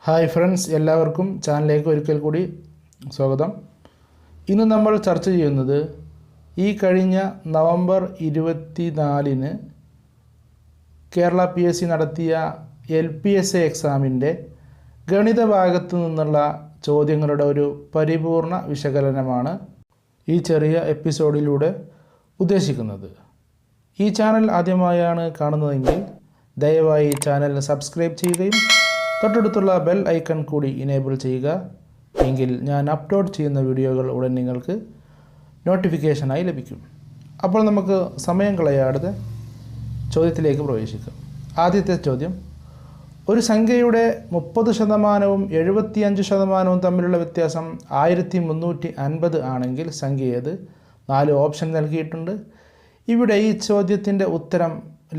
Hi friends, എല്ലാവർക്കും ചാനലിലേക്ക് ഒരിക്കൽ കൂടി സ്വാഗതം. ഇന്ന് നമ്മൾ ചർച്ച ചെയ്യുന്നത് ഈ കഴിഞ്ഞ നവംബർ 24-ന് കേരള PSC നടത്തിയ LPSA എക്സാമിൻ്റെ ഗണിത ഭാഗത്തു നിന്നുള്ള ചോദ്യങ്ങളുടെ ഒരു പരിപൂർണ വിശകലനമാണ് ഈ ചെറിയ എപ്പിസോഡിലൂടെ ഉദ്ദേശിക്കുന്നത്. ഈ ചാനൽ ആദ്യമായാണ് കാണുന്നതെങ്കിൽ ദയവായി ചാനൽ സബ്സ്ക്രൈബ് ചെയ്യുകയും തൊട്ടടുത്തുള്ള ബെൽ ഐക്കൺ കൂടി ഇനേബിൾ ചെയ്യുക. എങ്കിൽ ഞാൻ അപ്ലോഡ് ചെയ്യുന്ന വീഡിയോകൾ ഉടൻ നിങ്ങൾക്ക് നോട്ടിഫിക്കേഷനായി ലഭിക്കും. അപ്പോൾ നമുക്ക് സമയം കളയാതെ ചോദ്യത്തിലേക്ക് പ്രവേശിക്കാം. ആദ്യത്തെ ചോദ്യം: ഒരു സംഖ്യയുടെ 30% 75% തമ്മിലുള്ള വ്യത്യാസം 1350 ആണെങ്കിൽ സംഖ്യ ഏത്? 4 ഓപ്ഷൻ നൽകിയിട്ടുണ്ട്. ഇവിടെ ഈ ചോദ്യത്തിൻ്റെ ഉത്തരം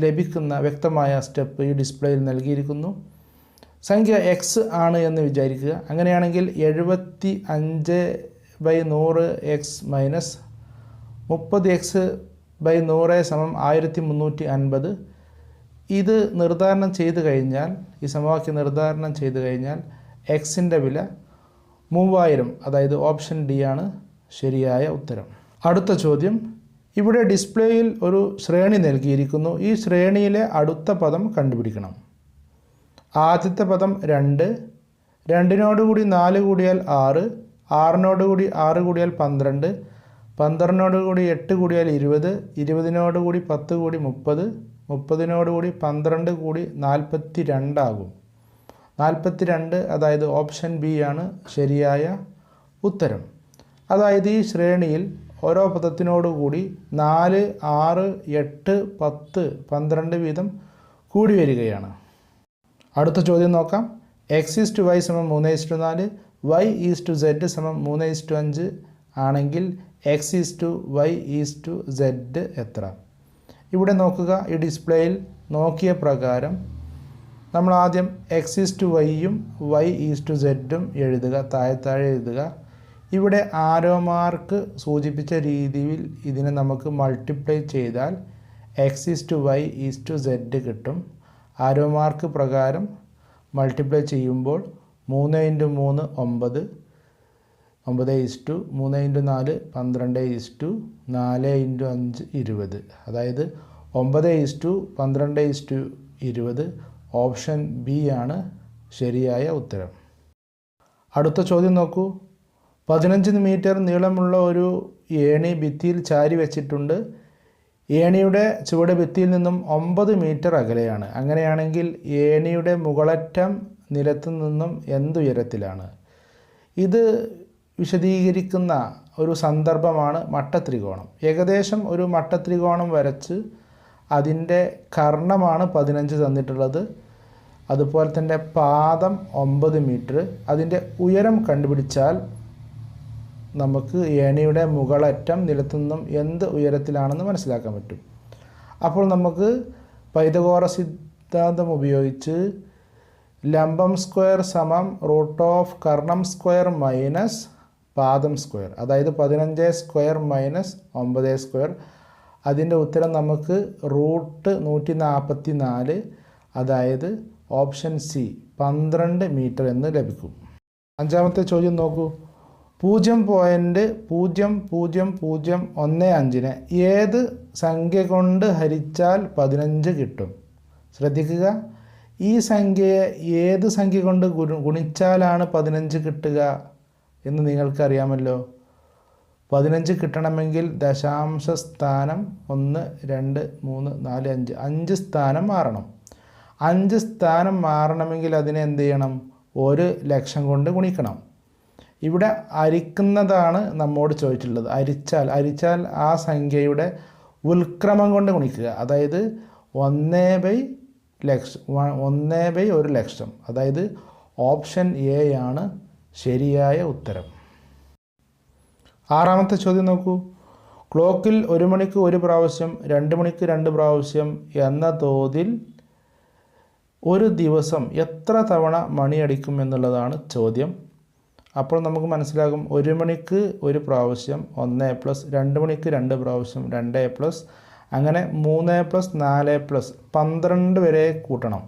ലഭിക്കുന്ന വ്യക്തമായ സ്റ്റെപ്പ് ഈ ഡിസ്പ്ലേയിൽ നൽകിയിരിക്കുന്നു. സംഖ്യ എക്സ് ആണ് എന്ന് വിചാരിക്കുക. അങ്ങനെയാണെങ്കിൽ 75/100 എക്സ് മൈനസ് 30x/100 1350. ഇത് നിർദ്ധാരണം ചെയ്ത് കഴിഞ്ഞാൽ, ഈ സമവാക്യം നിർദ്ധാരണം ചെയ്ത് കഴിഞ്ഞാൽ എക്സിൻ്റെ വില 3000, അതായത് ഓപ്ഷൻ ഡി ആണ് ശരിയായ ഉത്തരം. അടുത്ത ചോദ്യം: ഇവിടെ ഡിസ്പ്ലേയിൽ ഒരു ശ്രേണി നൽകിയിരിക്കുന്നു. ഈ ശ്രേണിയിലെ അടുത്ത പദം കണ്ടുപിടിക്കണം. ആദ്യത്തെ പദം 2, 2നോടുകൂടി 4 കൂടിയാൽ 6, 6നോടുകൂടി 6 കൂടിയാൽ 12, 12നോടുകൂടി 8 കൂടിയാൽ 20, 20നോടുകൂടി 10 കൂടി 30, 30നോടുകൂടി 12 കൂടി 42 ആകും. 42, അതായത് ഓപ്ഷൻ ബി ആണ് ശരിയായ ഉത്തരം. അതായത് ഈ ശ്രേണിയിൽ ഓരോ പദത്തിനോടുകൂടി 4, 6, 8, 10, 12 വീതം കൂടി വരികയാണ്. അടുത്ത ചോദ്യം നോക്കാം. x/y = 3:4, y/z = 3:5 ആണെങ്കിൽ x/y/z എത്ര? ഇവിടെ നോക്കുക, ഈ ഡിസ്പ്ലേയിൽ നോക്കിയ പ്രകാരം നമ്മൾ ആദ്യം x/y-യും y/z-ഉം എഴുതുക, താഴെ എഴുതുക. ഇവിടെ ആരോ മാർക്ക് സൂചിപ്പിച്ച രീതിയിൽ ഇതിനെ നമുക്ക് മൾട്ടിപ്ലൈ ചെയ്താൽ x/y/z കിട്ടും. ആരോ മാർക്ക് പ്രകാരം മൾട്ടിപ്ലൈ ചെയ്യുമ്പോൾ 3 × 3 9, 9:3 × 4 12, 4 × 5 20, അതായത് 9:12:20. ഓപ്ഷൻ ബി ആണ് ശരിയായ ഉത്തരം. അടുത്ത ചോദ്യം നോക്കൂ. 15 മീറ്റർ നീളമുള്ള ഒരു ഏണി ഭിത്തിയിൽ ചാരി വെച്ചിട്ടുണ്ട്. ഏണിയുടെ ചുവട് ഭിത്തിയിൽ നിന്നും 9 മീറ്റർ അകലെയാണ്. അങ്ങനെയാണെങ്കിൽ ഏണിയുടെ മുകളറ്റം നിലത്തു നിന്നും എന്തുയരത്തിലാണ്? ഇത് വിശദീകരിക്കുന്ന ഒരു സന്ദർഭമാണ് മട്ടത്രികോണം. ഏകദേശം ഒരു മട്ടത്രികോണം വരച്ച് അതിൻ്റെ കർണമാണ് 15 തന്നിട്ടുള്ളത്. അതുപോലെ തന്നെ പാദം 9 മീറ്റർ. അതിൻ്റെ ഉയരം കണ്ടുപിടിച്ചാൽ നമുക്ക് ഏണിയുടെ മുകളറ്റം നിലത്തു നിന്നും എന്ത് ഉയരത്തിലാണെന്ന് മനസ്സിലാക്കാൻ പറ്റും. അപ്പോൾ നമുക്ക് പൈതഗോറസ് സിദ്ധാന്തം ഉപയോഗിച്ച് ലംബം സ്ക്വയർ സമം √ കർണം സ്ക്വയർ മൈനസ് പാദം സ്ക്വയർ, അതായത് 15² മൈനസ് 9². അതിൻ്റെ ഉത്തരം നമുക്ക് √144, അതായത് ഓപ്ഷൻ സി 12 മീറ്റർ എന്ന് ലഭിക്കും. അഞ്ചാമത്തെ ചോദ്യം നോക്കൂ. 0.0015 ഏത് സംഖ്യ കൊണ്ട് ഹരിച്ചാൽ 15 കിട്ടും? ശ്രദ്ധിക്കുക, ഈ സംഖ്യയെ ഏത് സംഖ്യ കൊണ്ട് ഗുണിച്ചാലാണ് 15 കിട്ടുക എന്ന് നിങ്ങൾക്കറിയാമല്ലോ. 15 കിട്ടണമെങ്കിൽ ദശാംശ സ്ഥാനം 1, 2, 3, 4, 5 5 സ്ഥാനം മാറണം. 5 സ്ഥാനം മാറണമെങ്കിൽ അതിനെ എന്ത് ചെയ്യണം? 1,00,000 കൊണ്ട് ഗുണിക്കണം. ഇവിടെ അരിക്കുന്നതാണ് നമ്മോട് ചോദിച്ചിട്ടുള്ളത്. അരിച്ചാൽ ആ സംഖ്യയുടെ ഉൽക്രമം കൊണ്ട് ഗുണിക്കുക, അതായത് 1/1,00,000, അതായത് ഓപ്ഷൻ എ ആണ് ശരിയായ ഉത്തരം. ആറാമത്തെ ചോദ്യം നോക്കൂ. ക്ലോക്കിൽ 1 മണിക്ക് 1 പ്രാവശ്യം, 2 മണിക്ക് 2 പ്രാവശ്യം എന്ന തോതിൽ ഒരു ദിവസം എത്ര തവണ മണിയടിക്കും എന്നുള്ളതാണ് ചോദ്യം. അപ്പോൾ നമുക്ക് മനസ്സിലാകും, 1 മണിക്ക് 1 പ്രാവശ്യം 1+, 2 മണിക്ക് 2 പ്രാവശ്യം 2+, അങ്ങനെ 3+, 4+, 12 വരെ കൂട്ടണം.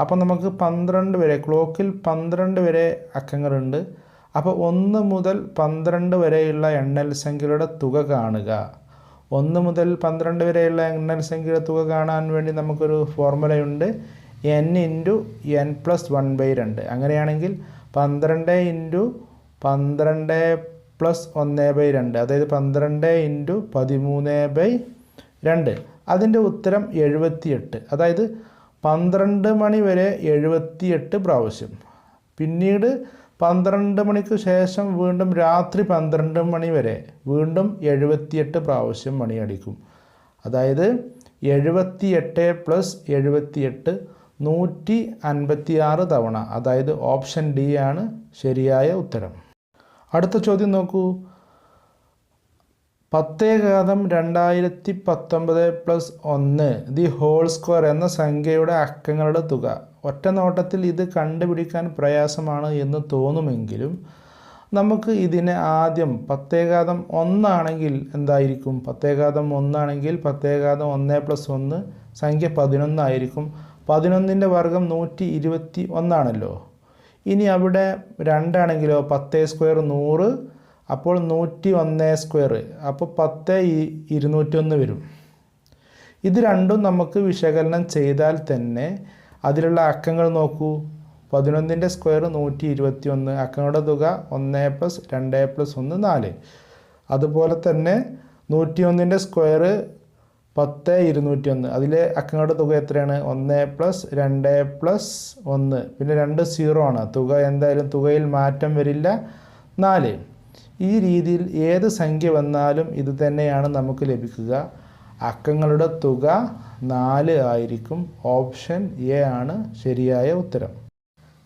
അപ്പോൾ നമുക്ക് 12 വരെ, ക്ലോക്കിൽ 12 വരെ അക്കങ്ങളുണ്ട്. അപ്പോൾ 1 മുതൽ 12 വരെയുള്ള എണ്ണൽ സംഖ്യകളുടെ തുക കാണുക. 1 മുതൽ 12 വരെയുള്ള എണ്ണൽ സംഖ്യയുടെ തുക കാണാൻ വേണ്ടി നമുക്കൊരു ഫോർമുലയുണ്ട്, n × n+1/2. അങ്ങനെയാണെങ്കിൽ 12 × 12 + 1/2, അതായത് 12 × 13/2. അതിൻ്റെ ഉത്തരം 78. അതായത് 12 മണി വരെ 78 പ്രാവശ്യം. പിന്നീട് 12 മണിക്ക് ശേഷം വീണ്ടും രാത്രി 12 മണി വരെ വീണ്ടും 78 പ്രാവശ്യം മണിയടിക്കും. അതായത് 78 + 78 156 തവണ. അതായത് ഓപ്ഷൻ ഡി ആണ് ശരിയായ ഉത്തരം. അടുത്ത ചോദ്യം നോക്കൂ. 10,2019+1 എന്ന സംഖ്യയുടെ അക്കങ്ങളുടെ തുക. ഒറ്റ നോട്ടത്തിൽ ഇത് കണ്ടുപിടിക്കാൻ പ്രയാസമാണ് എന്ന് തോന്നുമെങ്കിലും നമുക്ക് ഇതിനെ ആദ്യം 10,1 ആണെങ്കിൽ എന്തായിരിക്കും? 10,1 ആണെങ്കിൽ 10,1+1 സംഖ്യ 11 ആയിരിക്കും. 11ൻ്റെ വർഗ്ഗം 121 ആണല്ലോ. ഇനി അവിടെ 2 ആണെങ്കിലോ 10² 100, അപ്പോൾ 101², അപ്പോൾ 10,201 വരും. ഇത് രണ്ടും നമുക്ക് വിശകലനം ചെയ്താൽ തന്നെ അതിലുള്ള അക്കങ്ങൾ നോക്കൂ. 11ൻ്റെ സ്ക്വയർ 121, അക്കങ്ങളുടെ തുക 1 + 2 + 1 4. അതുപോലെ തന്നെ 101ൻ്റെ സ്ക്വയർ 10,201, അതിലെ അക്കങ്ങളുടെ തുക എത്രയാണ്? 1 + 2 + 1, പിന്നെ 2 0 ആണ്. തുക എന്തായാലും തുകയിൽ മാറ്റം വരില്ല, 4. ഈ രീതിയിൽ ഏത് സംഖ്യ വന്നാലും ഇത് തന്നെയാണ് നമുക്ക് ലഭിക്കുക. അക്കങ്ങളുടെ തുക 4 ആയിരിക്കും. ഓപ്ഷൻ എ ആണ് ശരിയായ ഉത്തരം.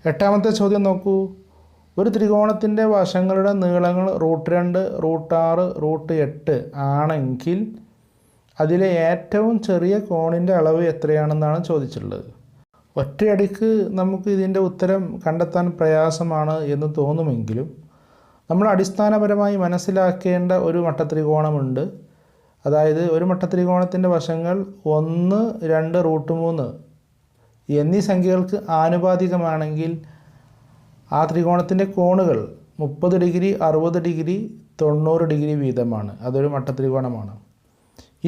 എട്ടാമത്തെ ചോദ്യം നോക്കൂ. ഒരു ത്രികോണത്തിൻ്റെ വശങ്ങളുടെ നീളങ്ങൾ √2, √6, √8 ആണെങ്കിൽ അതിലെ ഏറ്റവും ചെറിയ കോണിൻ്റെ അളവ് എത്രയാണെന്നാണ് ചോദിച്ചിട്ടുള്ളത്. ഒറ്റയടിക്ക് നമുക്ക് ഇതിൻ്റെ ഉത്തരം കണ്ടെത്താൻ പ്രയാസമാണ് എന്ന് തോന്നുമെങ്കിലും നമ്മൾ അടിസ്ഥാനപരമായി മനസ്സിലാക്കേണ്ട ഒരു മട്ടത്രികോണമുണ്ട്. അതായത് ഒരു മട്ടത്രികോണത്തിൻ്റെ വശങ്ങൾ 1, 2, √3 എന്നീ സംഖ്യകൾക്ക് ആനുപാതികമാണെങ്കിൽ ആ ത്രികോണത്തിൻ്റെ കോണുകൾ 30 ഡിഗ്രി, 60 ഡിഗ്രി, 90 ഡിഗ്രി വീതമാണ്. അതൊരു മട്ടത്രികോണമാണ്.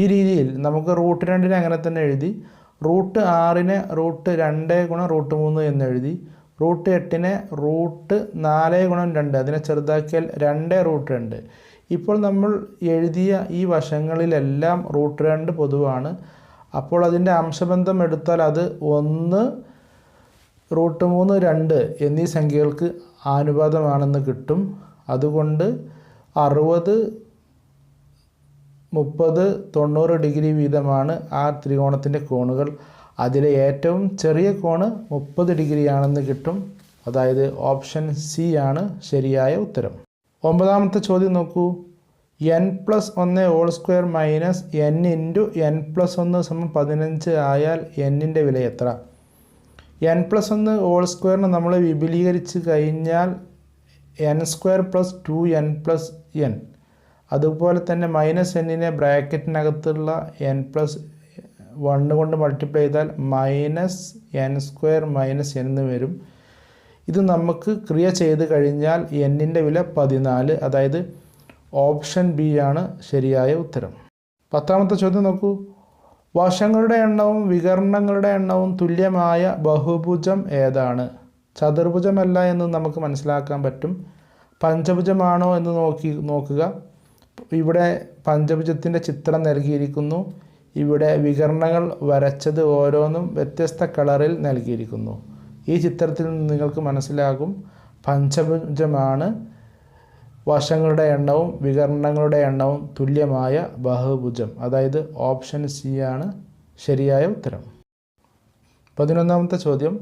ഈ രീതിയിൽ നമുക്ക് √2 അങ്ങനെ തന്നെ എഴുതി, √6 √2 × √3 എന്നെഴുതി, √8 √4 × 2, അതിനെ ചെറുതാക്കിയാൽ 2√2. ഇപ്പോൾ നമ്മൾ എഴുതിയ ഈ വശങ്ങളിലെല്ലാം √2 പൊതുവാണ്. അപ്പോൾ അതിൻ്റെ അംശബന്ധം എടുത്താൽ അത് 1, √3, 2 എന്നീ സംഖ്യകൾക്ക് ആനുപാതമാണെന്ന് കിട്ടും. അതുകൊണ്ട് 60, 30, 90 ഡിഗ്രി വീതമാണ് ആ ത്രികോണത്തിൻ്റെ കോണുകൾ. അതിലെ ഏറ്റവും ചെറിയ കോണ് 30 ഡിഗ്രിയാണെന്ന് കിട്ടും. അതായത് ഓപ്ഷൻ സി ആണ് ശരിയായ ഉത്തരം. ഒമ്പതാമത്തെ ചോദ്യം നോക്കൂ. n+1² - n × n+1 = 15 ആയാൽ n-ൻ്റെ വില എത്ര? n+1² നമ്മൾ വിപുലീകരിച്ച് കഴിഞ്ഞാൽ n² + 2n+n. അതുപോലെ തന്നെ -n-നെ ബ്രാക്കറ്റിനകത്തുള്ള n+1 കൊണ്ട് മൾട്ടിപ്ലൈ ചെയ്താൽ -n² - n വരും. ഇത് നമുക്ക് ക്രിയ ചെയ്ത് കഴിഞ്ഞാൽ n-ൻ്റെ വില 14. അതായത് ഓപ്ഷൻ ബി ആണ് ശരിയായ ഉത്തരം. പത്താമത്തെ ചോദ്യം നോക്കൂ. വശങ്ങളുടെ എണ്ണവും വികർണങ്ങളുടെ എണ്ണവും തുല്യമായ ബഹുഭുജം ഏതാണ്? ചതുർഭുജമല്ല എന്ന് നമുക്ക് മനസ്സിലാക്കാൻ പറ്റും. പഞ്ചഭുജമാണോ എന്ന് നോക്കുക. ഇവിടെ പഞ്ചഭുജത്തിൻ്റെ ചിത്രം നൽകിയിരിക്കുന്നു. ഇവിടെ വികർണങ്ങൾ വരച്ചത് ഓരോന്നും വ്യത്യസ്ത കളറിൽ നൽകിയിരിക്കുന്നു. ഈ ചിത്രത്തിൽ നിന്ന് നിങ്ങൾക്ക് മനസ്സിലാകും പഞ്ചഭുജമാണ് വശങ്ങളുടെ എണ്ണവും വികർണങ്ങളുടെ എണ്ണവും തുല്യമായ ബഹുഭുജം. അതായത് ഓപ്ഷൻ സി ആണ് ശരിയായ ഉത്തരം. 11ാമത്തെ ചോദ്യം.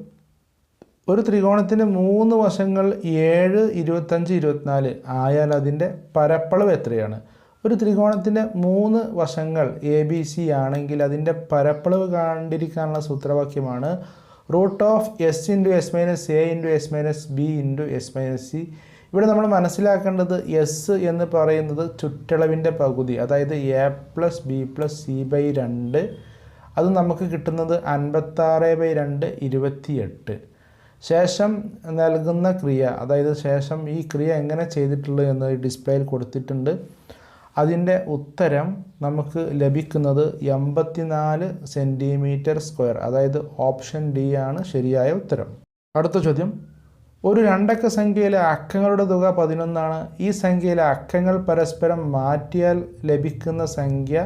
ഒരു ത്രികോണത്തിന് 3 വശങ്ങൾ 7, 25, 24 ആയാൽ അതിൻ്റെ പരപ്പളവ് എത്രയാണ്? ഒരു ത്രികോണത്തിൻ്റെ 3 വശങ്ങൾ ABC ആണെങ്കിൽ അതിൻ്റെ പരപ്പളവ് കണ്ടിരിക്കാനുള്ള സൂത്രവാക്യമാണ് √S × S - A × S - B × S - C. ഇവിടെ നമ്മൾ മനസ്സിലാക്കേണ്ടത് എസ് എന്ന് പറയുന്നത് ചുറ്റളവിൻ്റെ പകുതി, അതായത് A + B + C/2. അത് നമുക്ക് കിട്ടുന്നത് 56/2 28. ശേഷം നൽകുന്ന ക്രിയ, അതായത് ശേഷം ഈ ക്രിയ എങ്ങനെ ചെയ്തിട്ടുള്ളത് എന്ന് ഡിസ്പ്ലേയിൽ കൊടുത്തിട്ടുണ്ട്. അതിൻ്റെ ഉത്തരം നമുക്ക് ലഭിക്കുന്നത് 84 സെൻറ്റിമീറ്റർ സ്ക്വയർ, അതായത് ഓപ്ഷൻ ഡി ആണ് ശരിയായ ഉത്തരം. അടുത്ത ചോദ്യം, ഒരു രണ്ടക്ക സംഖ്യയിലെ അക്കങ്ങളുടെ തുക 11 ആണ്. ഈ സംഖ്യയിലെ അക്കങ്ങൾ പരസ്പരം മാറ്റിയാൽ ലഭിക്കുന്ന സംഖ്യ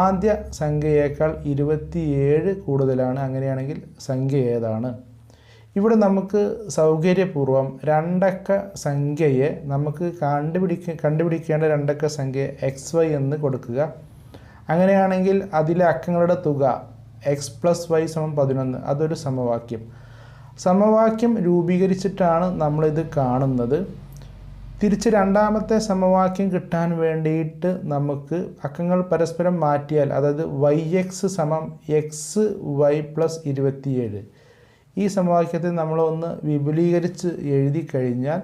ആദ്യ സംഖ്യയേക്കാൾ 27 കൂടുതലാണ്. അങ്ങനെയാണെങ്കിൽ സംഖ്യ ഏതാണ്? ഇവിടെ നമുക്ക് സൗകര്യപൂർവ്വം രണ്ടക്ക സംഖ്യയെ നമുക്ക് കണ്ടുപിടിക്കേണ്ട രണ്ടക്ക സംഖ്യ XY എന്ന് കൊടുക്കുക. അങ്ങനെയാണെങ്കിൽ അതിലെ അക്കങ്ങളുടെ തുക x + y = 11. അതൊരു സമവാക്യം രൂപീകരിച്ചിട്ടാണ് നമ്മളിത് കാണുന്നത്. തിരിച്ച് രണ്ടാമത്തെ സമവാക്യം കിട്ടാൻ വേണ്ടിയിട്ട് നമുക്ക് അക്കങ്ങൾ പരസ്പരം മാറ്റിയാൽ, അതായത് yx = xy + 27, ഈ സമവാക്യത്തെ നമ്മളൊന്ന് വിപുലീകരിച്ച് എഴുതി കഴിഞ്ഞാൽ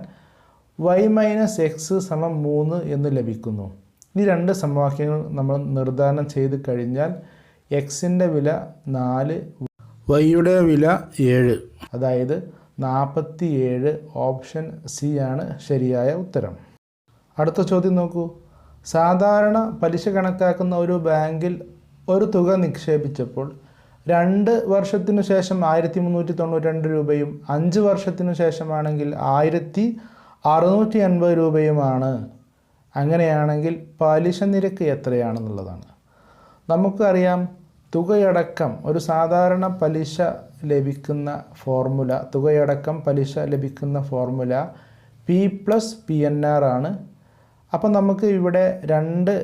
y - x = 3 എന്ന് ലഭിക്കുന്നു. ഈ രണ്ട് സമവാക്യങ്ങൾ നമ്മൾ നിർദ്ധാരണം ചെയ്ത് കഴിഞ്ഞാൽ എക്സിൻ്റെ വില 4, വൈയുടെ വില 7, അതായത് 47. ഓപ്ഷൻ സി ആണ് ശരിയായ ഉത്തരം. അടുത്ത ചോദ്യം നോക്കൂ. സാധാരണ പലിശ കണക്കാക്കുന്ന ഒരു ബാങ്കിൽ ഒരു തുക നിക്ഷേപിച്ചപ്പോൾ 2 വർഷത്തിനു ശേഷം 1392 രൂപയും 5 വർഷത്തിനു ശേഷമാണെങ്കിൽ 1680 രൂപയുമാണ്. അങ്ങനെയാണെങ്കിൽ പലിശ നിരക്ക് എത്രയാണെന്നുള്ളതാണ്. നമുക്കറിയാം, തുകയടക്കം ഒരു സാധാരണ പലിശ ലഭിക്കുന്ന ഫോർമുല, P + PNR ആണ്. അപ്പം നമുക്ക് ഇവിടെ രണ്ട്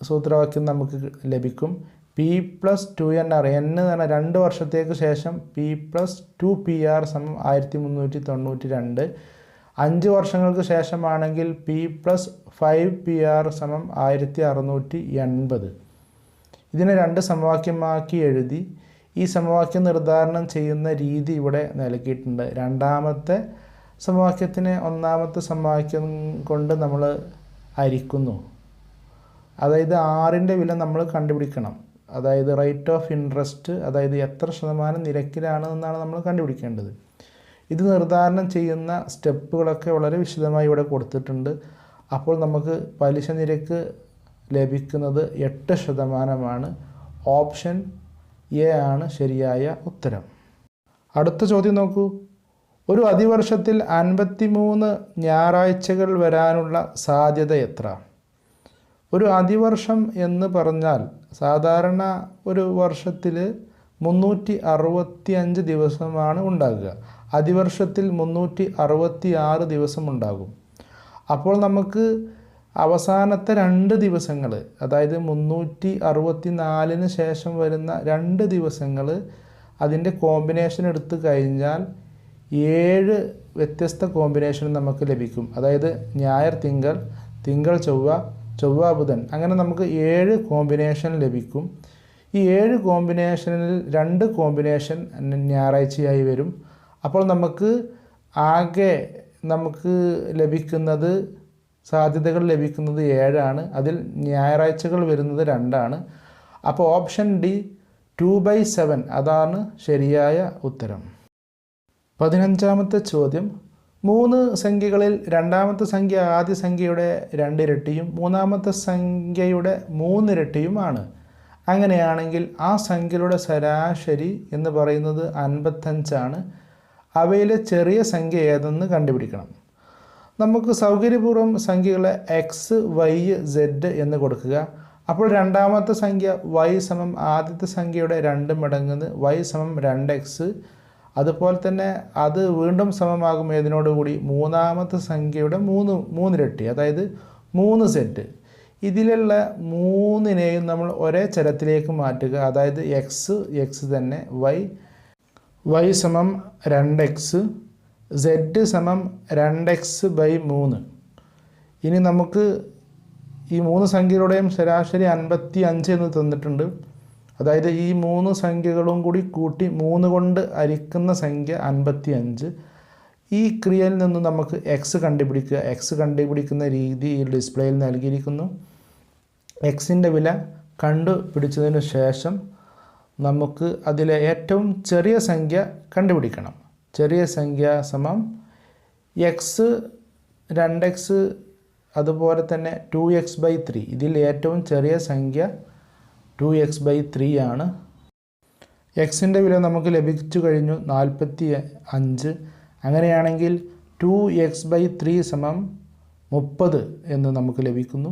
സൂത്രവാക്യം നമുക്ക് ലഭിക്കും. P + 2NR, n എന്ന് പറഞ്ഞാൽ 2 വർഷത്തേക്ക് ശേഷം P + 2PR = 1392. 5 വർഷങ്ങൾക്ക് ശേഷമാണെങ്കിൽ P + 5PR = 1680. ഇതിനെ രണ്ട് സമവാക്യമാക്കി എഴുതി ഈ സമവാക്യം നിർദ്ധാരണം ചെയ്യുന്ന രീതി ഇവിടെ നൽകിയിട്ടുണ്ട്. രണ്ടാമത്തെ സമവാക്യത്തിനെ ഒന്നാമത്തെ സമവാക്യം കൊണ്ട് നമ്മൾ ഹരിക്കുന്നു. അതായത് ആറിൻ്റെ വില നമ്മൾ കണ്ടുപിടിക്കണം. അതായത് റേറ്റ് ഓഫ് ഇൻട്രസ്റ്റ്, അതായത് എത്ര ശതമാനം നിരക്കിലാണ് എന്നാണ് നമ്മൾ കണ്ടുപിടിക്കേണ്ടത്. ഇത് നിർദ്ധാരണം ചെയ്യുന്ന സ്റ്റെപ്പുകളൊക്കെ വളരെ വിശദമായി ഇവിടെ കൊടുത്തിട്ടുണ്ട്. അപ്പോൾ നമുക്ക് പലിശ നിരക്ക് ലഭിക്കുന്നത് 8%. ഓപ്ഷൻ എ ആണ് ശരിയായ ഉത്തരം. അടുത്ത ചോദ്യം നോക്കൂ. ഒരു അതിവർഷത്തിൽ 53 ഞായറാഴ്ചകൾ വരാനുള്ള സാധ്യത എത്ര? ഒരു അതിവർഷം എന്ന് പറഞ്ഞാൽ സാധാരണ ഒരു വർഷത്തിൽ 365 ദിവസമാണ് ഉണ്ടാകുക. അതിവർഷത്തിൽ 366 ദിവസം ഉണ്ടാകും. അപ്പോൾ നമുക്ക് അവസാനത്തെ 2 ദിവസങ്ങൾ, അതായത് 364 ശേഷം വരുന്ന 2 ദിവസങ്ങൾ അതിൻ്റെ കോമ്പിനേഷൻ എടുത്തു കഴിഞ്ഞാൽ 7 വ്യത്യസ്ത കോമ്പിനേഷൻ നമുക്ക് ലഭിക്കും. അതായത് ഞായർ തിങ്കൾ, തിങ്കൾ ചൊവ്വ, ചൊവ്വ ബുധൻ, അങ്ങനെ നമുക്ക് 7 കോമ്പിനേഷൻ ലഭിക്കും. ഈ 7 കോമ്പിനേഷനിൽ 2 കോമ്പിനേഷൻ ഞായറാഴ്ചയായി വരും. അപ്പോൾ നമുക്ക് ആകെ ലഭിക്കുന്നത് സാധ്യതകൾ ലഭിക്കുന്നത് 7 ആണ്. അതിൽ ഞായറാഴ്ചകൾ വരുന്നത് 2 ആണ്. അപ്പോൾ ഓപ്ഷൻ ഡി 2/7 അതാണ് ശരിയായ ഉത്തരം. 15ാമത്തെ ചോദ്യം. 3 സംഖ്യകളിൽ രണ്ടാമത്തെ സംഖ്യ ആദ്യ സംഖ്യയുടെ 2 ഇരട്ടിയും മൂന്നാമത്തെ സംഖ്യയുടെ 3 ഇരട്ടിയുമാണ്. അങ്ങനെയാണെങ്കിൽ ആ സംഖ്യയുടെ ശരാശരി എന്ന് പറയുന്നത് 55 ആണ്. അവയിലെ ചെറിയ സംഖ്യ ഏതെന്ന് കണ്ടുപിടിക്കണം. നമുക്ക് സൗകര്യപൂർവ്വം സംഖ്യകളെ x, y, z എന്ന് കൊടുക്കുക. അപ്പോൾ രണ്ടാമത്തെ സംഖ്യ y = ആദ്യത്തെ സംഖ്യയുടെ 2 മടങ്ങ് y = 2x. അതുപോലെ തന്നെ അത് വീണ്ടും സമമാകും ഏതിനോടുകൂടി? മൂന്നാമത്തെ സംഖ്യയുടെ 3 ഇരട്ടി, അതായത് 3z. ഇതിലുള്ള 3നെയും നമ്മൾ ഒരേ ചരത്തിലേക്ക് മാറ്റുക. അതായത് x തന്നെ, y = 2x, z = 2x/3. ഇനി നമുക്ക് ഈ 3 സംഖ്യകളുടെയും ശരാശരി 55 എന്ന് തന്നിട്ടുണ്ട്. അതായത് ഈ 3 സംഖ്യകളും കൂടി കൂട്ടി 3 കൊണ്ട് ഹരിക്കുന്ന സംഖ്യ 55. ഈ ക്രിയയിൽ നിന്ന് നമുക്ക് x കണ്ടുപിടിക്കുക. x കണ്ടുപിടിക്കുന്ന രീതി ഈ ഡിസ്പ്ലേയിൽ നൽകിയിരിക്കുന്നു. എക്സിൻ്റെ വില കണ്ടുപിടിച്ചതിന് ശേഷം നമുക്ക് അതിലെ ഏറ്റവും ചെറിയ സംഖ്യ കണ്ടുപിടിക്കണം. ചെറിയ സംഖ്യ സമം എക്സ്, 2x, അതുപോലെ തന്നെ 2x/3. ഇതിൽ ഏറ്റവും ചെറിയ സംഖ്യ 2x/3 ആണ്. എക്സിൻ്റെ വില നമുക്ക് ലഭിച്ചു കഴിഞ്ഞു 45. അങ്ങനെയാണെങ്കിൽ 2x/3 സമം 30 എന്ന് നമുക്ക് ലഭിക്കുന്നു.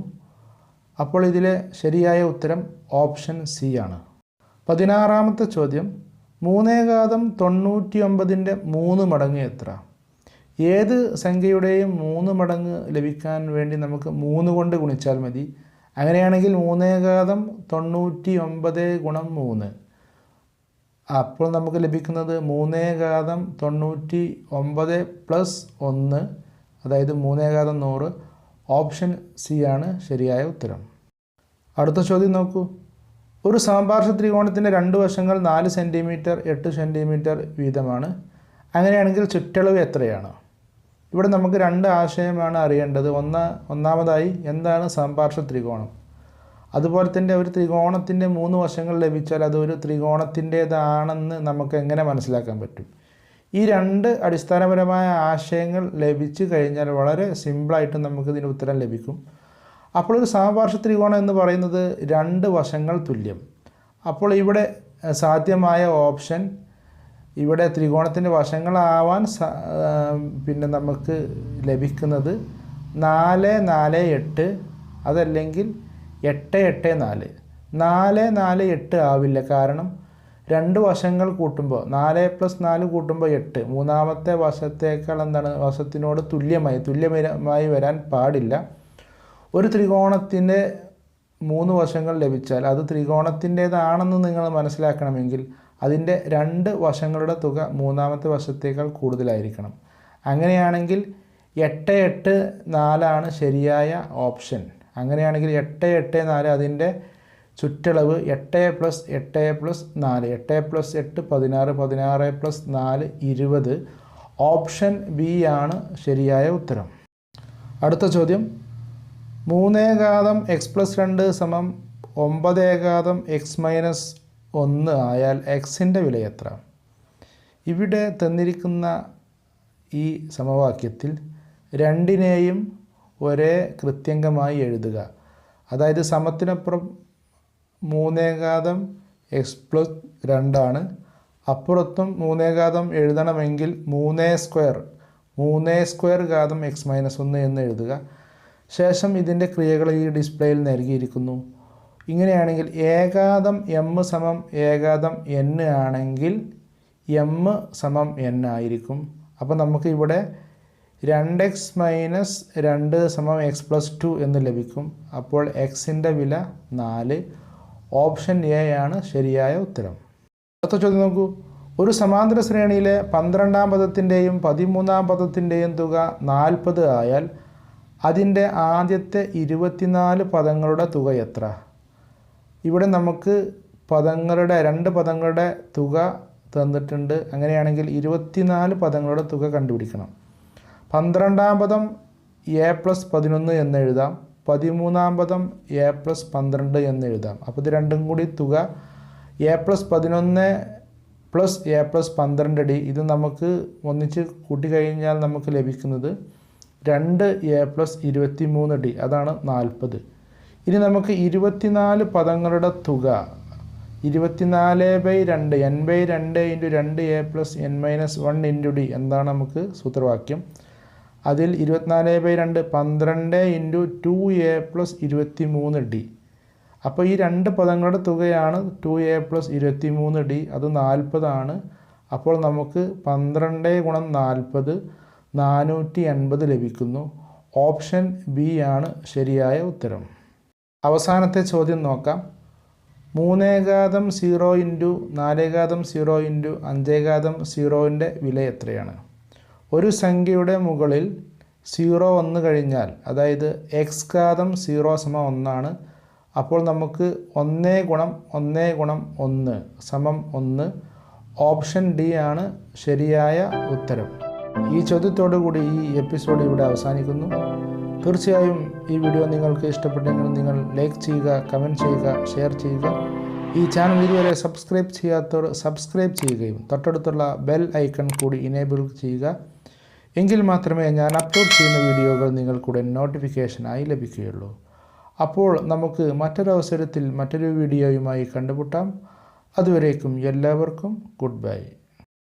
അപ്പോൾ ഇതിലെ ശരിയായ ഉത്തരം ഓപ്ഷൻ സി ആണ്. 16ാമത്തെ ചോദ്യം, 399ൻ്റെ 3 മടങ്ങ് എത്ര? ഏത് സംഖ്യയുടെയും 3 മടങ്ങ് ലഭിക്കാൻ വേണ്ടി നമുക്ക് 3 കൊണ്ട് ഗുണിച്ചാൽ മതി. അങ്ങനെയാണെങ്കിൽ 399 ഗുണം 3, അപ്പോൾ നമുക്ക് ലഭിക്കുന്നത് 399 പ്ലസ് 1, അതായത് 3×100. ഓപ്ഷൻ സി ആണ് ശരിയായ ഉത്തരം. അടുത്ത ചോദ്യം നോക്കൂ. ഒരു സമപാർശ്വ ത്രികോണത്തിൻ്റെ 2 വശങ്ങൾ 4 സെൻറ്റിമീറ്റർ 8 സെൻറ്റിമീറ്റർ വീതമാണ്. അങ്ങനെയാണെങ്കിൽ ചുറ്റളവ് എത്രയാണ്? ഇവിടെ നമുക്ക് 2 ആശയമാണ് അറിയേണ്ടത്. ഒന്നാമതായി എന്താണ് സമപാർശ്വ ത്രികോണം, അതുപോലെ തന്നെ ഒരു ത്രികോണത്തിൻ്റെ 3 വശങ്ങൾ ലഭിച്ചാൽ അത് ഒരു ത്രികോണത്തിൻ്റേതാണെന്ന് നമുക്ക് എങ്ങനെ മനസ്സിലാക്കാൻ പറ്റും? ഈ 2 അടിസ്ഥാനപരമായ ആശയങ്ങൾ ലഭിച്ചു കഴിഞ്ഞാൽ വളരെ സിമ്പിളായിട്ട് നമുക്കിതിന് ഉത്തരം ലഭിക്കും. അപ്പോൾ ഒരു സമപാർശ്വ ത്രികോണം എന്ന് പറയുന്നത് 2 വശങ്ങൾ തുല്യം. അപ്പോൾ ഇവിടെ സാധ്യമായ ഓപ്ഷൻ, ഇവിടെ ത്രികോണത്തിൻ്റെ വശങ്ങളാവാൻ പിന്നെ നമുക്ക് ലഭിക്കുന്നത് 4, 4, 8, അതല്ലെങ്കിൽ 8, 8, 4. 4, 4, 8 ആവില്ല. കാരണം 2 വശങ്ങൾ കൂട്ടുമ്പോൾ 4 + 4 കൂട്ടുമ്പോൾ 8, മൂന്നാമത്തെ വശത്തേക്കാൾ വശത്തിനോട് തുല്യമായി വരാൻ പാടില്ല. ഒരു ത്രികോണത്തിൻ്റെ 3 വശങ്ങൾ ലഭിച്ചാൽ അത് ത്രികോണത്തിൻ്റേതാണെന്ന് നിങ്ങൾ മനസ്സിലാക്കണമെങ്കിൽ അതിൻ്റെ 2 വശങ്ങളുടെ തുക മൂന്നാമത്തെ വശത്തേക്കാൾ കൂടുതലായിരിക്കണം. അങ്ങനെയാണെങ്കിൽ 8, 8, 4 ആണ് ശരിയായ ഓപ്ഷൻ. അങ്ങനെയാണെങ്കിൽ 8, 8, 4 അതിൻ്റെ ചുറ്റളവ് 8 + 8 + 4, 8 + 8 16, 16 + 4 20. ഓപ്ഷൻ ബി ആണ് ശരിയായ ഉത്തരം. അടുത്ത ചോദ്യം, 3x + 2 സമം 9x - 1 ആയാൽ എക്സിൻ്റെ വില എത്ര? ഇവിടെ തന്നിരിക്കുന്ന ഈ സമവാക്യത്തിൽ രണ്ടിനെയും ഒരേ കൃത്യംഗമായി എഴുതുക. അതായത് സമത്തിനപ്പുറം 3x + 2 ആണ്. അപ്പുറത്തും 3 എഴുതണമെങ്കിൽ 3² x - 1 എന്ന് എഴുതുക. ശേഷം ഇതിൻ്റെ ക്രിയകൾ ഈ ഡിസ്പ്ലേയിൽ നൽകിയിരിക്കുന്നു. ഇങ്ങനെയാണെങ്കിൽ ഏകാദം m സമം ഏകാദം n ആണെങ്കിൽ m സമം n ആയിരിക്കും. അപ്പോൾ നമുക്ക് ഇവിടെ 2x - 2 സമം x + 2 എന്ന് ലഭിക്കും. അപ്പോൾ എക്സിൻ്റെ വില 4. ഓപ്ഷൻ എ ആണ് ശരിയായ ഉത്തരം. അടുത്ത ചോദ്യം നോക്കൂ. ഒരു സമാന്തര ശ്രേണിയിലെ 12ാം പദത്തിൻ്റെയും 13ാം പദത്തിൻ്റെയും തുക 40 ആയാൽ അതിൻ്റെ ആദ്യത്തെ 24 പദങ്ങളുടെ തുക എത്ര? ഇവിടെ നമുക്ക് 2 പദങ്ങളുടെ തുക തന്നിട്ടുണ്ട്. അങ്ങനെയാണെങ്കിൽ 24 പദങ്ങളുടെ തുക കണ്ടുപിടിക്കണം. 12ാം പദം a + 11 എന്ന് എഴുതാം. 13ാം പദം a + 12 എന്ന് എഴുതാം. അപ്പോൾ ഇത് രണ്ടും കൂടി തുക a + 11 + a + 12d. ഇത് നമുക്ക് ഒന്നിച്ച് കൂട്ടിക്കഴിഞ്ഞാൽ നമുക്ക് ലഭിക്കുന്നത് 2a + 23d, അതാണ് 40. ഇനി നമുക്ക് 24 പദങ്ങളുടെ തുക 24/2 n/2 × 2a + n - 1 × d എന്താണ് നമുക്ക് സൂത്രവാക്യം. അതിൽ 24/2 12 × 2a + 23d. അപ്പോൾ ഈ 2 പദങ്ങളുടെ തുകയാണ് 2a + 23d, അത് 40 ആണ്. അപ്പോൾ നമുക്ക് 12 × 40 480 ലഭിക്കുന്നു. ഓപ്ഷൻ ബി ആണ് ശരിയായ ഉത്തരം. അവസാനത്തെ ചോദ്യം നോക്കാം. 3/0 × 4/0 × 5/0 വില എത്രയാണ്? ഒരു സംഖ്യയുടെ മുകളിൽ 0 വന്നു കഴിഞ്ഞാൽ, അതായത് x⁻0 = 1 ആണ്. അപ്പോൾ നമുക്ക് 1 × 1 × 1 സമം 1. ഓപ്ഷൻ ഡി ആണ് ശരിയായ ഉത്തരം. ഈ ചോദ്യത്തോടു കൂടി ഈ എപ്പിസോഡ് ഇവിടെ അവസാനിക്കുന്നു. തീർച്ചയായും ഈ വീഡിയോ നിങ്ങൾക്ക് ഇഷ്ടപ്പെട്ടെങ്കിൽ നിങ്ങൾ ലൈക്ക് ചെയ്യുക, കമൻറ്റ് ചെയ്യുക, ഷെയർ ചെയ്യുക. ഈ ചാനൽ ഇതുവരെ സബ്സ്ക്രൈബ് ചെയ്യാത്തവർ സബ്സ്ക്രൈബ് ചെയ്യുകയും തൊട്ടടുത്തുള്ള ബെൽ ഐക്കൺ കൂടി ഇനേബിൾ ചെയ്യുക. എങ്കിൽ മാത്രമേ ഞാൻ അപ്ലോഡ് ചെയ്യുന്ന വീഡിയോകൾ നിങ്ങൾക്കുടൻ നോട്ടിഫിക്കേഷനായി ലഭിക്കുകയുള്ളൂ. അപ്പോൾ നമുക്ക് മറ്റൊരവസരത്തിൽ മറ്റൊരു വീഡിയോയുമായി കണ്ടുമുട്ടാം. അതുവരേക്കും എല്ലാവർക്കും ഗുഡ് ബൈ.